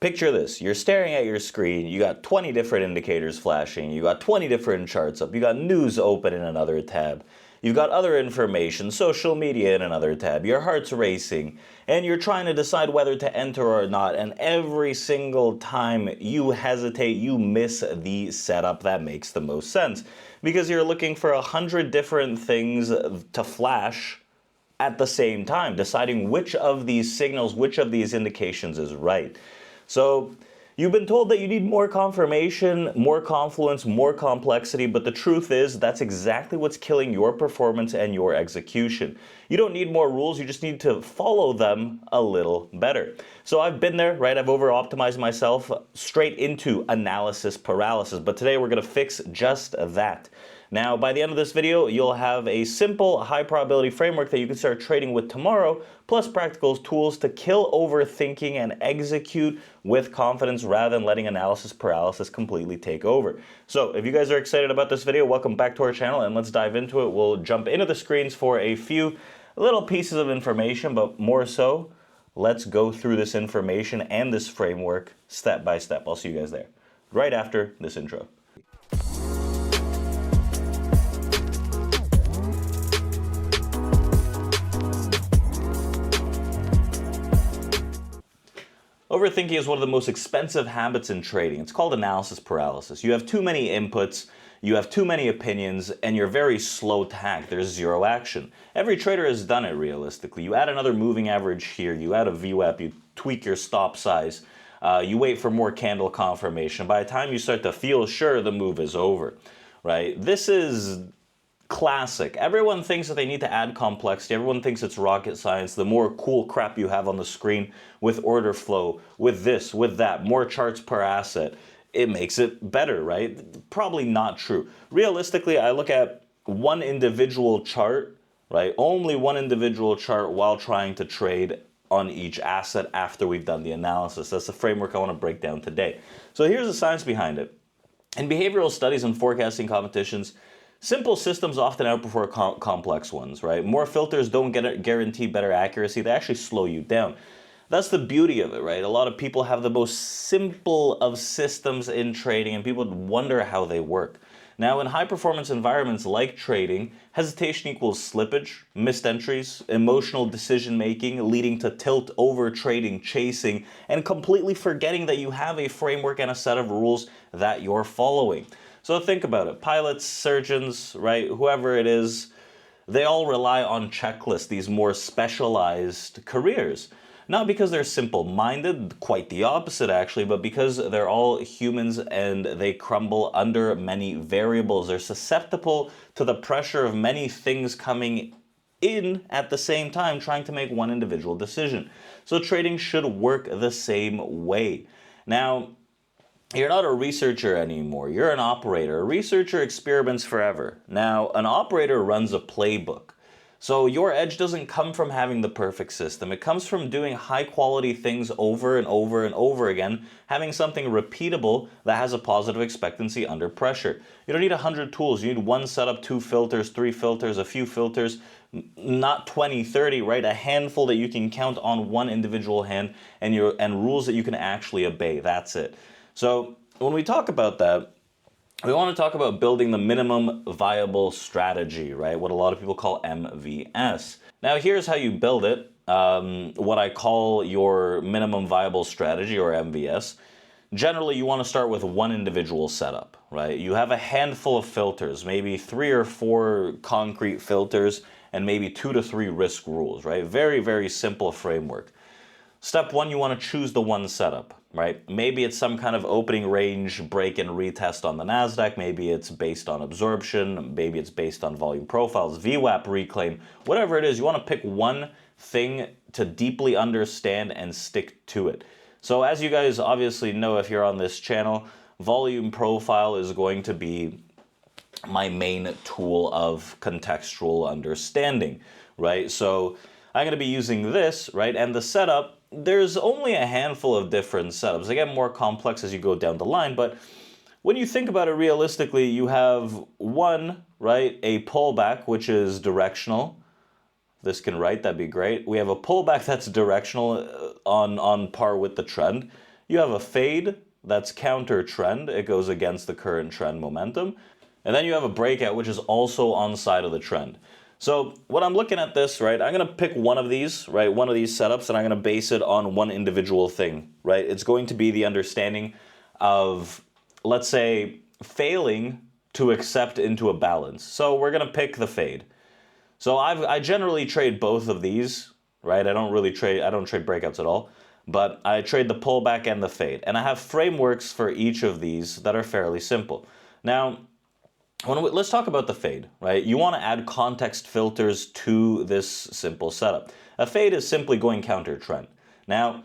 Picture this, you're staring at your screen, you got 20 different indicators flashing, you got 20 different charts up, you got news open in another tab, you've got other information, social media in another tab, your heart's racing, and you're trying to decide whether to enter or not, and every single time you hesitate, you miss the setup that makes the most sense, because you're looking for 100 different things to flash at the same time, deciding which of these signals, which of these indications is right. So you've been told that you need more confirmation, more confluence, more complexity, but the truth is that's exactly what's killing your performance and your execution. You don't need more rules, you just need to follow them a little better. So I've been there, right? I've over-optimized myself straight into analysis paralysis, but today we're gonna fix just that. Now, by the end of this video, you'll have a simple, high-probability framework that you can start trading with tomorrow, plus practical tools to kill overthinking and execute with confidence rather than letting analysis paralysis completely take over. So, if you guys are excited about this video, welcome back to our channel, and let's dive into it. We'll jump into the screens for a few little pieces of information, but more so, let's go through this information and this framework step by step. I'll see you guys there right after this intro. Overthinking is one of the most expensive habits in trading. It's called analysis paralysis. You have too many inputs, you have too many opinions, and you're very slow to act. There's zero action. Every trader has done it realistically. You add another moving average here, you add a VWAP, you tweak your stop size, you wait for more candle confirmation. By the time you start to feel sure, the move is over, right? This is classic. Everyone thinks that they need to add complexity. Everyone thinks it's rocket science. The more cool crap you have on the screen with order flow, with this, with that, more charts per asset, it makes it better, right? Probably not true. Realistically, I look at one individual chart, right? Only one individual chart while trying to trade on each asset after we've done the analysis. That's the framework I want to break down today. So here's the science behind it. In behavioral studies and forecasting competitions, simple systems often outperform complex ones, right? More filters don't guarantee better accuracy. They actually slow you down. That's the beauty of it, right? A lot of people have the most simple of systems in trading, and people wonder how they work. Now, in high-performance environments like trading, hesitation equals slippage, missed entries, emotional decision-making, leading to tilt over trading, chasing, and completely forgetting that you have a framework and a set of rules that you're following. So think about it. Pilots, surgeons, right, whoever it is, they all rely on checklists, these more specialized careers. Not because they're simple-minded, quite the opposite actually, but because they're all humans and they crumble under many variables. They're susceptible to the pressure of many things coming in at the same time, trying to make one individual decision. So trading should work the same way. Now, you're not a researcher anymore. You're an operator. A researcher experiments forever. Now, an operator runs a playbook. So your edge doesn't come from having the perfect system. It comes from doing high quality things over and over and over again, having something repeatable that has a positive expectancy under pressure. You don't need 100 tools. You need one setup, 2 filters, 3 filters, a few filters, not 20, 30, right? A handful that you can count on one individual hand and rules that you can actually obey. That's it. So when we talk about that, we want to talk about building the minimum viable strategy, right? What a lot of people call MVS. Now, here's how you build it. What I call your minimum viable strategy, or MVS. Generally, you want to start with one individual setup, right? You have a handful of filters, maybe 3 or 4 concrete filters, and maybe 2 to 3 risk rules, right? Very, very simple framework. Step 1, you want to choose the one setup, right? Maybe it's some kind of opening range break and retest on the NASDAQ. Maybe it's based on absorption. Maybe it's based on volume profiles, VWAP reclaim, whatever it is. You want to pick one thing to deeply understand and stick to it. So as you guys obviously know, if you're on this channel, volume profile is going to be my main tool of contextual understanding, right? So I'm going to be using this, right? And the setup, there's only a handful of different setups. They get more complex as you go down the line, but when you think about it realistically, you have one, right, a pullback, which is directional. This can write, that'd be great. We have a pullback that's directional on par with the trend. You have a fade that's counter trend. It goes against the current trend momentum. And then you have a breakout, which is also on the side of the trend. So when I'm looking at this, right, I'm going to pick one of these, right, one of these setups, and I'm going to base it on one individual thing, right? It's going to be the understanding of, let's say, failing to accept into a balance. So we're going to pick the fade. So I generally trade both of these, right? I don't trade breakouts at all, but I trade the pullback and the fade. And I have frameworks for each of these that are fairly simple. Now, let's talk about the fade, right? You want to add context filters to this simple setup. A fade is simply going counter trend. Now,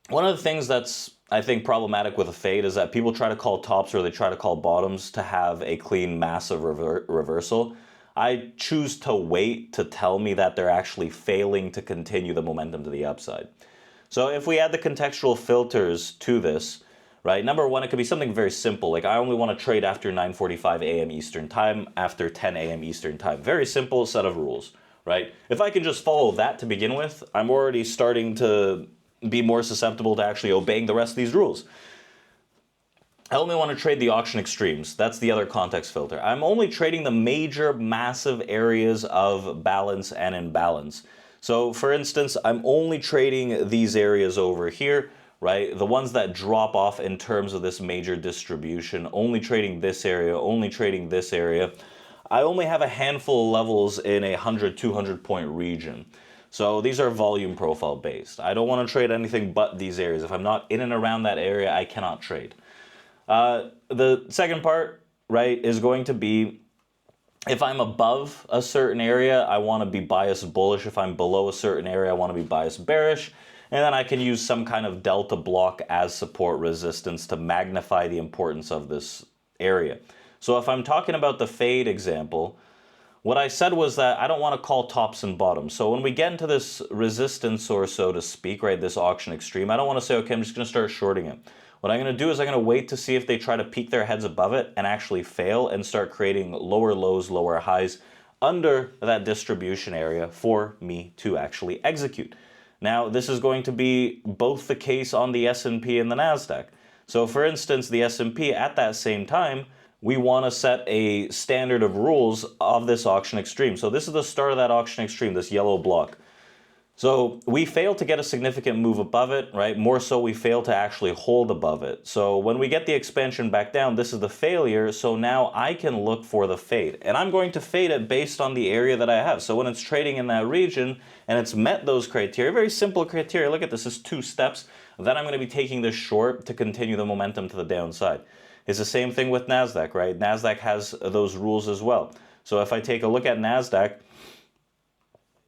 one of the things that's, I think, problematic with a fade is that people try to call tops or they try to call bottoms to have a clean, massive reversal. I choose to wait to tell me that they're actually failing to continue the momentum to the upside. So if we add the contextual filters to this, right, number one, it could be something very simple. Like I only want to trade after 9:45 a.m. Eastern time, after 10 a.m. Eastern time. Very simple set of rules, right? If I can just follow that to begin with, I'm already starting to be more susceptible to actually obeying the rest of these rules. I only want to trade the auction extremes. That's the other context filter. I'm only trading the major, massive areas of balance and imbalance. So for instance, I'm only trading these areas over here, right? The ones that drop off in terms of this major distribution, only trading this area, only trading this area. I only have a handful of levels in a 100, 200 point region. So these are volume profile based. I don't want to trade anything but these areas. If I'm not in and around that area, I cannot trade. The second part, right, is going to be if I'm above a certain area, I want to be biased bullish. If I'm below a certain area, I want to be biased bearish. And then I can use some kind of delta block as support resistance to magnify the importance of this area. So if I'm talking about the fade example, what I said was that I don't want to call tops and bottoms. So when we get into this resistance, or so to speak, right, this auction extreme, I don't want to say, okay, I'm just going to start shorting it. What I'm going to do is I'm going to wait to see if they try to peek their heads above it and actually fail and start creating lower lows, lower highs under that distribution area for me to actually execute. Now, this is going to be both the case on the S&P and the NASDAQ. So for instance, the S&P at that same time, we want to set a standard of rules of this auction extreme. So this is the start of that auction extreme, this yellow block. So we fail to get a significant move above it, right? More so, we fail to actually hold above it. So when we get the expansion back down, this is the failure. So now I can look for the fade. And I'm going to fade it based on the area that I have. So when it's trading in that region and it's met those criteria, very simple criteria. Look at this, is 2 steps. Then I'm going to be taking this short to continue the momentum to the downside. It's the same thing with NASDAQ, right? NASDAQ has those rules as well. So if I take a look at NASDAQ,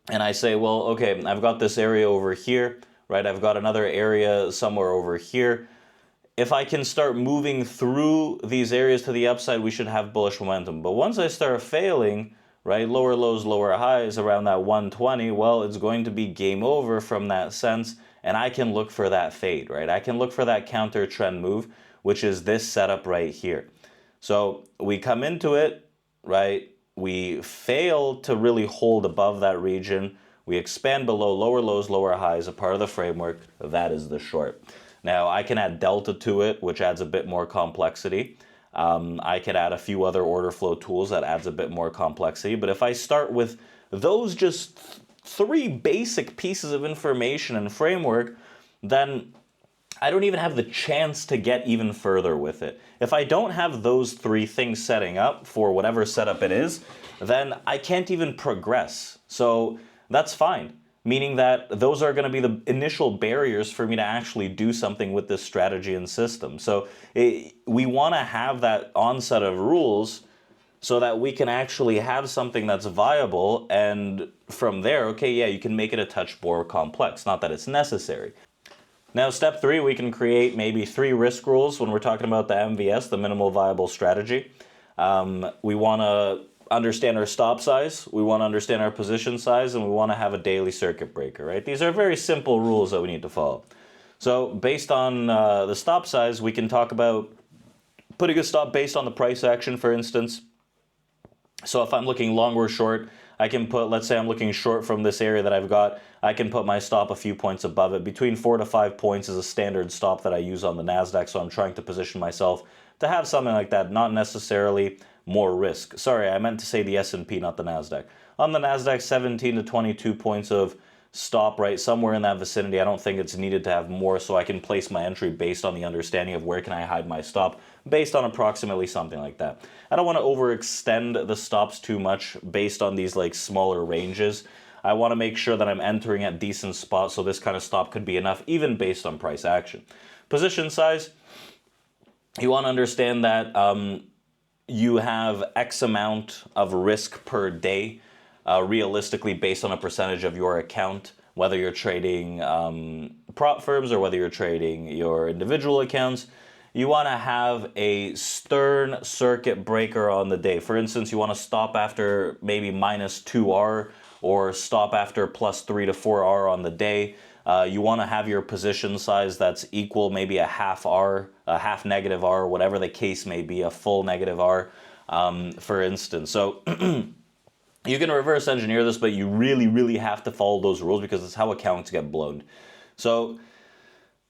and I say, well, okay, I've got this area over here, right? I've got another area somewhere over here. If I can start moving through these areas to the upside, we should have bullish momentum. But once I start failing, right, lower lows, lower highs around that 120, well, it's going to be game over from that sense, and I can look for that fade, right? I can look for that counter trend move, which is this setup right here. So we come into it, right? We fail to really hold above that region. We expand below, lower lows, lower highs, a part of the framework. That is the short. Now, I can add delta to it, which adds a bit more complexity. I could add a few other order flow tools that adds a bit more complexity. But if I start with those just 3 basic pieces of information and framework, then I don't even have the chance to get even further with it. If I don't have those 3 things setting up for whatever setup it is, then I can't even progress. So that's fine, meaning that those are going to be the initial barriers for me to actually do something with this strategy and system. So we want to have that onset of rules so that we can actually have something that's viable, and from there, okay, yeah, you can make it a touch more complex. Not that it's necessary. Now, step 3, we can create maybe 3 risk rules when we're talking about the MVS, the minimal viable strategy. We want to understand our stop size, we want to understand our position size, and we want to have a daily circuit breaker, right? These are very simple rules that we need to follow. So based on the stop size, we can talk about putting a stop based on the price action, for instance. So if I'm looking long or short, I can put, let's say I'm looking short from this area that I've got, I can put my stop a few points above it. Between 4 to 5 points is a standard stop that I use on the NASDAQ, so I'm trying to position myself to have something like that, not necessarily more risk. Sorry, I meant to say the S&P, not the NASDAQ. On the NASDAQ, 17 to 22 points of stop, right, somewhere in that vicinity. I don't think it's needed to have more, so I can place my entry based on the understanding of where can I hide my stop, based on approximately something like that. I don't want to overextend the stops too much based on these like smaller ranges. I want to make sure that I'm entering at decent spots, so this kind of stop could be enough, even based on price action. Position size, you want to understand that you have X amount of risk per day, realistically based on a percentage of your account, whether you're trading prop firms or whether you're trading your individual accounts. You want to have a stern circuit breaker on the day. For instance, you want to stop after maybe minus 2R or stop after plus 3 to 4R on the day. You want to have your position size that's equal, maybe a half R, a half negative R, whatever the case may be, a full negative R, for instance. So you can reverse engineer this, but you really, really have to follow those rules because it's how accounts get blown. So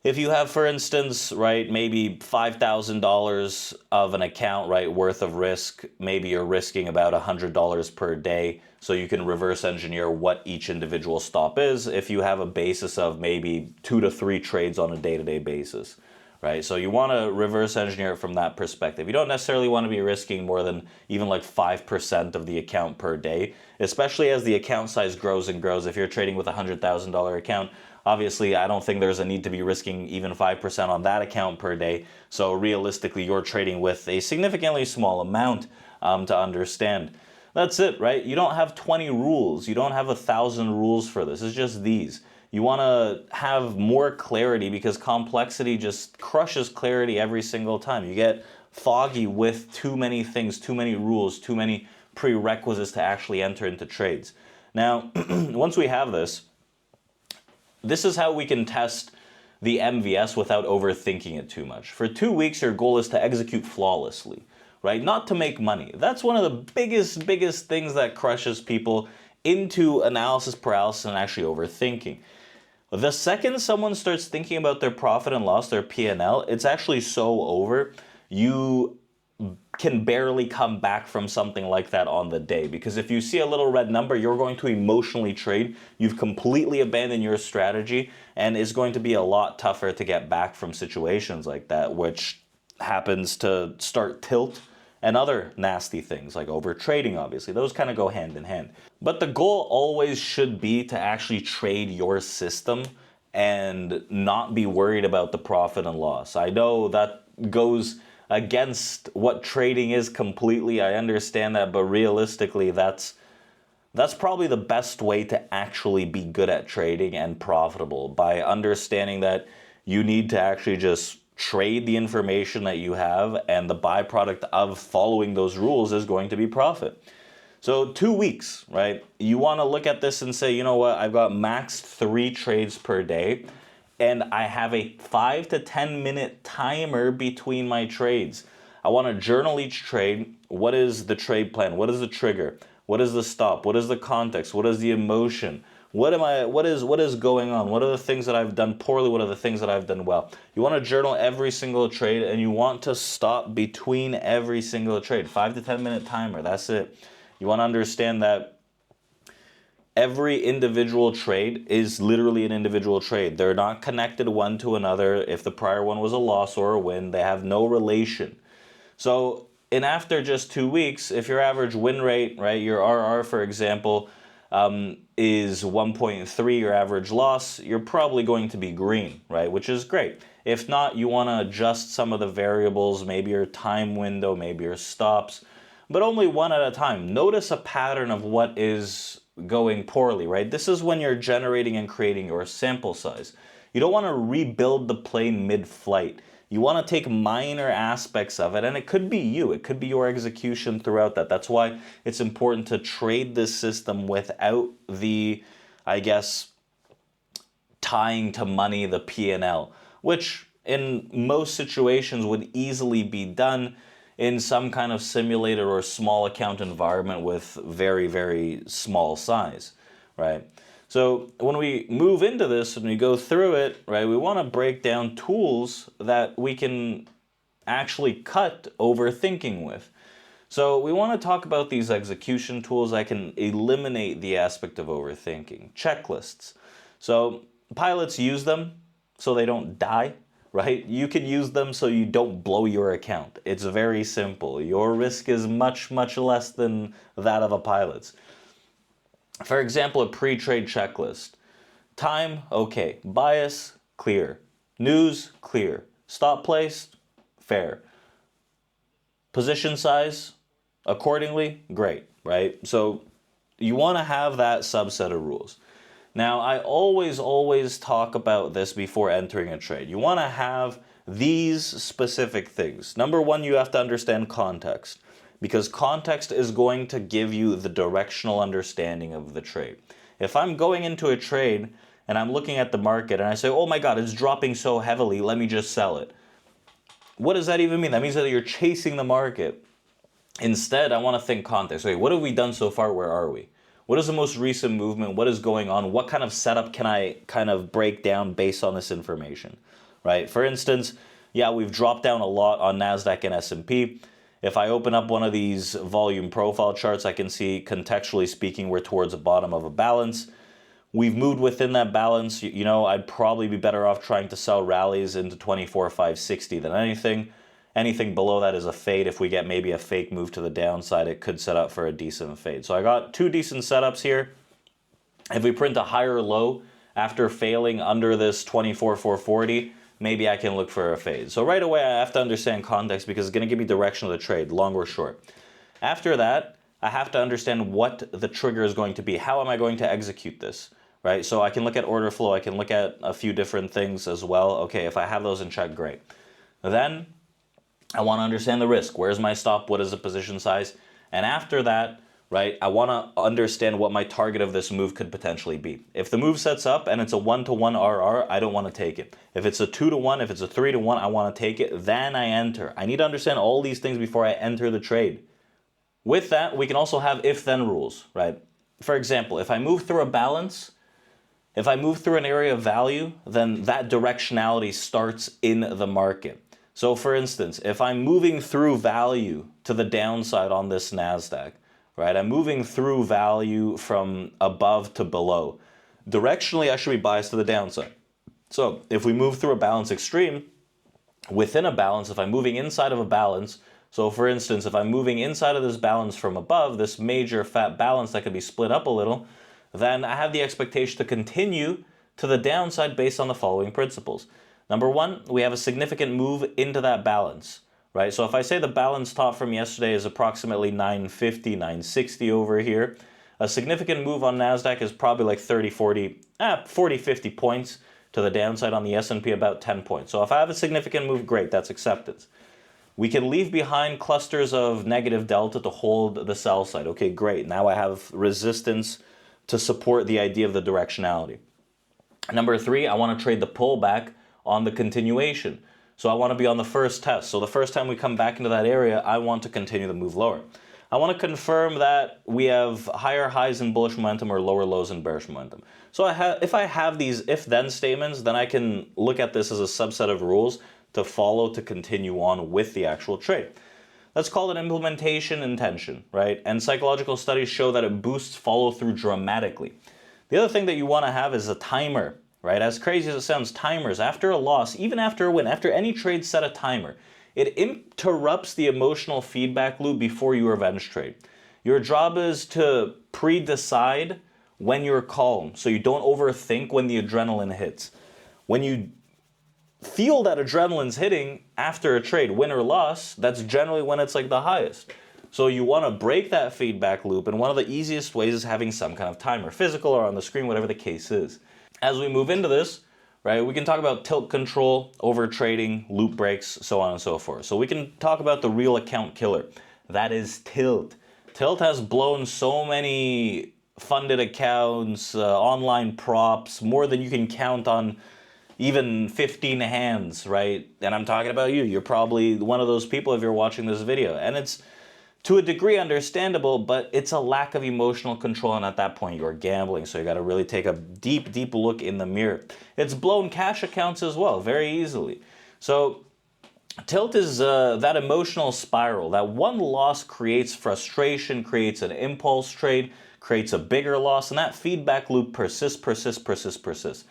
if you have, for instance, right, maybe $5,000 of an account, right, worth of risk, maybe you're risking about $100 per day, so you can reverse engineer what each individual stop is if you have a basis of maybe 2 to 3 trades on a day-to-day basis, right? So you want to reverse engineer it from that perspective. You don't necessarily want to be risking more than even like 5% of the account per day, especially as the account size grows and grows. If you're trading with a $100,000 account, obviously, I don't think there's a need to be risking even 5% on that account per day. So realistically, you're trading with a significantly small amount to understand. That's it, right? You don't have 20 rules. You don't have 1,000 rules for this. It's just these. You want to have more clarity because complexity just crushes clarity every single time. You get foggy with too many things, too many rules, too many prerequisites to actually enter into trades. Now, once we have this is how we can test the MVS without overthinking it too much. For 2 weeks, your goal is to execute flawlessly, right? Not to make money. That's one of the biggest things that crushes people into analysis paralysis and actually overthinking. The second someone starts thinking about their profit and loss, their P&L, it's actually so over. You can barely come back from something like that on the day, because if you see a little red number, you're going to emotionally trade. You've completely abandoned your strategy, and it's going to be a lot tougher to get back from situations like that, which happens to start tilt and other nasty things like over trading. Obviously those kind of go hand in hand, but the goal always should be to actually trade your system and not be worried about the profit and loss. I know that goes against what trading is completely. I understand that, but realistically, that's probably the best way to actually be good at trading and profitable, by understanding that you need to actually just trade the information that you have, and the byproduct of following those rules is going to be profit. So 2 weeks, right? You want to look at this and say, you know what, I've got maxed 3 trades per day, and I have a 5 to 10 minute timer between my trades. I want to journal each trade. What is the trade plan? What is the trigger? What is the stop? What is the context? What is the emotion? What is going on? What are the things that I've done poorly? What are the things that I've done well? You want to journal every single trade, and you want to stop between every single trade. 5 to 10 minute timer. That's it. You want to understand that every individual trade is literally an individual trade. They're not connected one to another. If the prior one was a loss or a win, they have no relation. So, and after just 2 weeks, if your average win rate, right, your RR, for example, is 1.3, your average loss, you're probably going to be green, right, which is great. If not, you want to adjust some of the variables, maybe your time window, maybe your stops, but only one at a time. Notice a pattern of what is going poorly, right? This is when you're generating and creating your sample size. You don't want to rebuild the plane mid-flight. You want to take minor aspects of it, and it could be you. It could be your execution throughout that. That's why it's important to trade this system without the, I guess, tying to money the P&L, which in most situations would easily be done in some kind of simulated or small account environment with very, very small size, right? So when we move into this and we go through it, right, we want to break down tools that we can actually cut overthinking with. So we want to talk about these execution tools that can eliminate the aspect of overthinking. Checklists. So pilots use them so they don't die, right? You can use them so you don't blow your account. It's very simple. Your risk is much, much less than that of a pilot's. For example, a pre-trade checklist. Time, okay. Bias, clear. News, clear. Stop place, fair. Position size, accordingly, great, right? So you want to have that subset of rules. Now, I always talk about this before entering a trade. You want to have these specific things. Number one, you have to understand context, because context is going to give you the directional understanding of the trade. If I'm going into a trade and I'm looking at the market and I say, oh my God, it's dropping so heavily, let me just sell it. What does that even mean? That means that you're chasing the market. Instead, I want to think context. Okay, what have we done so far? Where are we? What is the most recent movement? What is going on? What kind of setup can I kind of break down based on this information, right? For instance, yeah, we've dropped down a lot on NASDAQ and S&P. If I open up one of these volume profile charts, I can see, contextually speaking, we're towards the bottom of a balance. We've moved within that balance. You know, I'd probably be better off trying to sell rallies into 24,560 than anything. Anything below that is a fade. If we get maybe a fake move to the downside, it could set up for a decent fade. So I got two decent setups here. If we print a higher low after failing under this 24,440, maybe I can look for a fade. So right away, I have to understand context because it's going to give me direction of the trade, long or short. After that, I have to understand what the trigger is going to be. How am I going to execute this, right? So I can look at order flow. I can look at a few different things as well. Okay, if I have those in check, great. Then I want to understand the risk. Where's my stop? What is the position size? And after that, right, I want to understand what my target of this move could potentially be. If the move sets up and it's a 1-to-1 RR, I don't want to take it. If it's a 2-to-1, if it's a 3-to-1, I want to take it. Then I enter. I need to understand all these things before I enter the trade. With that, we can also have if-then rules, right? For example, if I move through a balance, if I move through an area of value, then that directionality starts in the market. So for instance, if I'm moving through value to the downside on this NASDAQ, right? I'm moving through value from above to below. Directionally, I should be biased to the downside. So if we move through a balance extreme, within a balance, if I'm moving inside of a balance, so for instance, if I'm moving inside of this balance from above, this major fat balance that could be split up a little, then I have the expectation to continue to the downside based on the following principles. Number one, we have a significant move into that balance, right? So if I say the balance top from yesterday is approximately 950, 960 over here, a significant move on NASDAQ is probably like 30, 40, 50 points to the downside. On the S&P, about 10 points. So if I have a significant move, great, that's acceptance. We can leave behind clusters of negative delta to hold the sell side. Okay, great. Now I have resistance to support the idea of the directionality. Number three, I want to trade the pullback on the continuation. So I want to be on the first test. So the first time we come back into that area, I want to continue to move lower. I want to confirm that we have higher highs in bullish momentum or lower lows in bearish momentum. So if I have these if-then statements, then I can look at this as a subset of rules to follow to continue on with the actual trade. Let's call it implementation intention, right? And psychological studies show that it boosts follow-through dramatically. The other thing that you want to have is a timer. Right? As crazy as it sounds, timers, after a loss, even after a win, after any trade, set a timer. It interrupts the emotional feedback loop before you revenge trade. Your job is to pre-decide when you're calm, so you don't overthink when the adrenaline hits. When you feel that adrenaline's hitting after a trade, win or loss, that's generally when it's like the highest. So you want to break that feedback loop, and one of the easiest ways is having some kind of timer, physical or on the screen, whatever the case is. As we move into this, right, we can talk about tilt control, over trading, loop breaks, so on and so forth. So we can talk about the real account killer. That is tilt. Tilt has blown so many funded accounts, online props, more than you can count on even 15 hands, right? And I'm talking about you. You're probably one of those people if you're watching this video. And it's to a degree understandable, but it's a lack of emotional control. And at that point, you're gambling. So you got to really take a deep, deep look in the mirror. It's blown cash accounts as well, very easily. So tilt is that emotional spiral. That one loss creates frustration, creates an impulse trade, creates a bigger loss, and that feedback loop persists.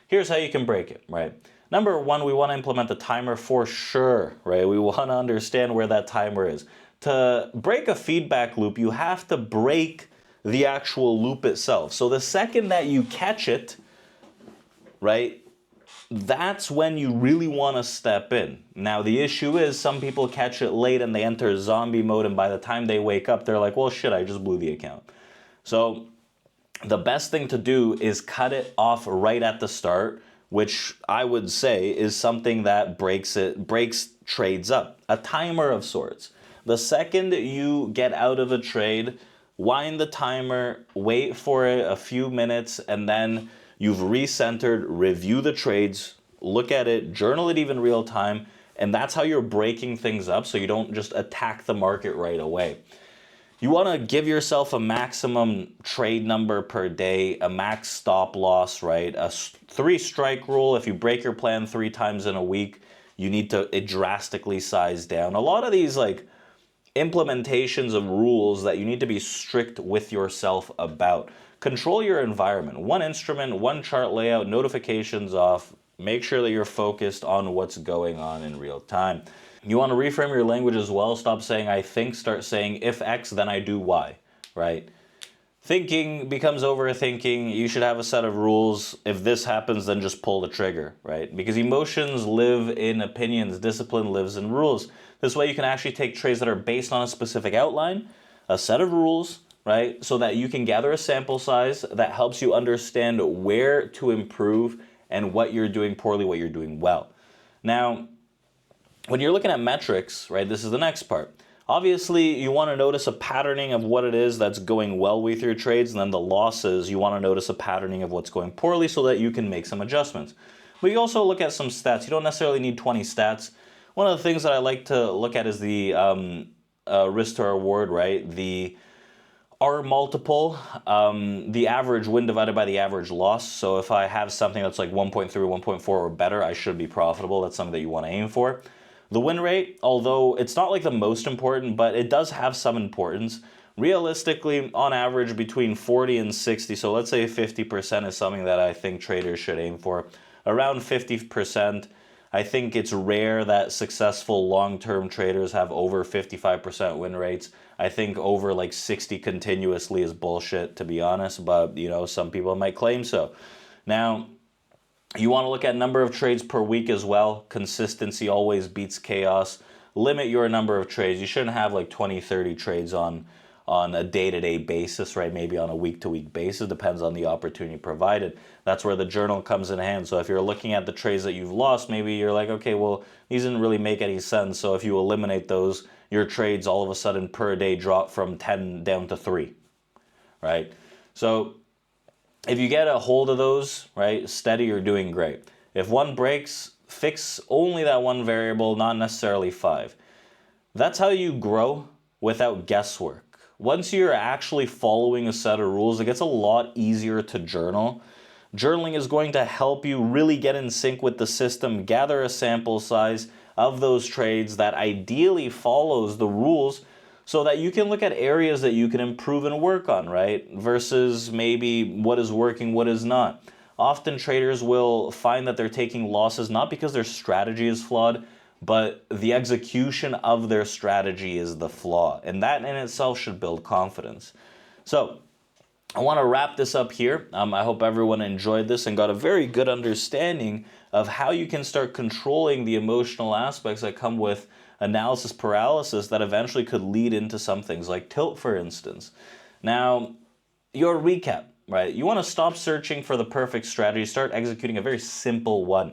Here's how you can break it, right? Number one, we want to implement the timer for sure, right? We want to understand where that timer is. To break a feedback loop, you have to break the actual loop itself. So the second that you catch it, right, that's when you really want to step in. Now, the issue is some people catch it late and they enter zombie mode, and by the time they wake up, they're like, well, shit, I just blew the account. So the best thing to do is cut it off right at the start, which I would say is something that breaks trades up, a timer of sorts. The second you get out of a trade, wind the timer, wait for it a few minutes, and then you've recentered, review the trades, look at it, journal it even real time, and that's how you're breaking things up so you don't just attack the market right away. You want to give yourself a maximum trade number per day, a max stop loss, right? A 3-strike rule. If you break your plan 3 times in a week, you need to drastically size down. A lot of these like implementations of rules that you need to be strict with yourself about. Control your environment. One instrument, one chart layout, notifications off. Make sure that you're focused on what's going on in real time. You want to reframe your language as well. Stop saying I think, start saying if X, then I do Y, right? Thinking becomes overthinking. You should have a set of rules. If this happens, then just pull the trigger, right? Because emotions live in opinions, discipline lives in rules. This way you can actually take trades that are based on a specific outline, a set of rules, right? So that you can gather a sample size that helps you understand where to improve and what you're doing poorly, what you're doing well. Now, when you're looking at metrics, right, this is the next part. Obviously, you want to notice a patterning of what it is that's going well with your trades, and then the losses, you want to notice a patterning of what's going poorly so that you can make some adjustments. But you also look at some stats. You don't necessarily need 20 stats. One of the things that I like to look at is the risk to reward, right? The R multiple, the average win divided by the average loss. So if I have something that's like 1.3 or 1.4 or better, I should be profitable. That's something that you want to aim for. The win rate, although it's not like the most important, but it does have some importance. Realistically, on average, between 40 and 60, so let's say 50% is something that I think traders should aim for. Around 50%, I think it's rare that successful long-term traders have over 55% win rates. I think over like 60 continuously is bullshit, to be honest, but you know, some people might claim so. Now, you want to look at number of trades per week as well. Consistency always beats chaos. Limit your number of trades. You shouldn't have like 20, 30 trades on a day-to-day basis, right? Maybe on a week-to-week basis. Depends on the opportunity provided. That's where the journal comes in hand. So if you're looking at the trades that you've lost, maybe you're like, okay, well, these didn't really make any sense. So if you eliminate those, your trades all of a sudden per day drop from 10 down to 3, right? So if you get a hold of those, right, steady, you're doing great. If one breaks, fix only that one variable, not necessarily 5. That's how you grow without guesswork. Once you're actually following a set of rules, it gets a lot easier to journal. Journaling is going to help you really get in sync with the system, gather a sample size of those trades that ideally follows the rules, so that you can look at areas that you can improve and work on, right? Versus maybe what is working, what is not. Often traders will find that they're taking losses not because their strategy is flawed, but the execution of their strategy is the flaw. And that in itself should build confidence. So I want to wrap this up here. I hope everyone enjoyed this and got a very good understanding of how you can start controlling the emotional aspects that come with analysis paralysis that eventually could lead into some things like tilt, for instance. Now, your recap, right? You want to stop searching for the perfect strategy, start executing a very simple one.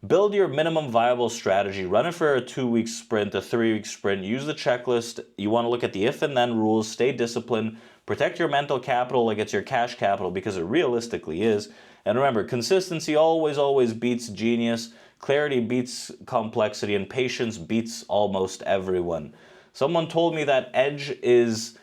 Build your minimum viable strategy, run it for a 2-week sprint, a 3-week sprint, use the checklist. You want to look at the if and then rules, stay disciplined, Protect your mental capital like it's your cash capital, because it realistically is. And remember, consistency always beats genius, clarity beats complexity, and patience beats almost everyone. Someone told me that edge is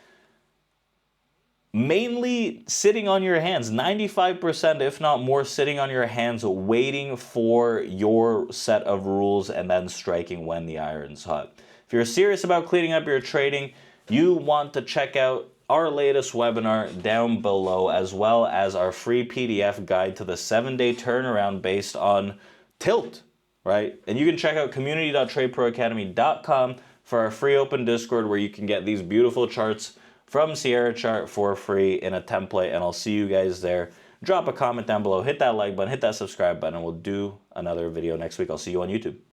mainly sitting on your hands, 95% if not more sitting on your hands, waiting for your set of rules and then striking when the iron's hot. If you're serious about cleaning up your trading, you want to check out our latest webinar down below, as well as our free PDF guide to the 7-day turnaround based on tilt, right? And you can check out community.tradeproacademy.com for our free open Discord, where you can get these beautiful charts from Sierra Chart for free in a template, and I'll see you guys there. Drop a comment down below, hit that like button, hit that subscribe button, and we'll do another video next week. I'll see you on YouTube.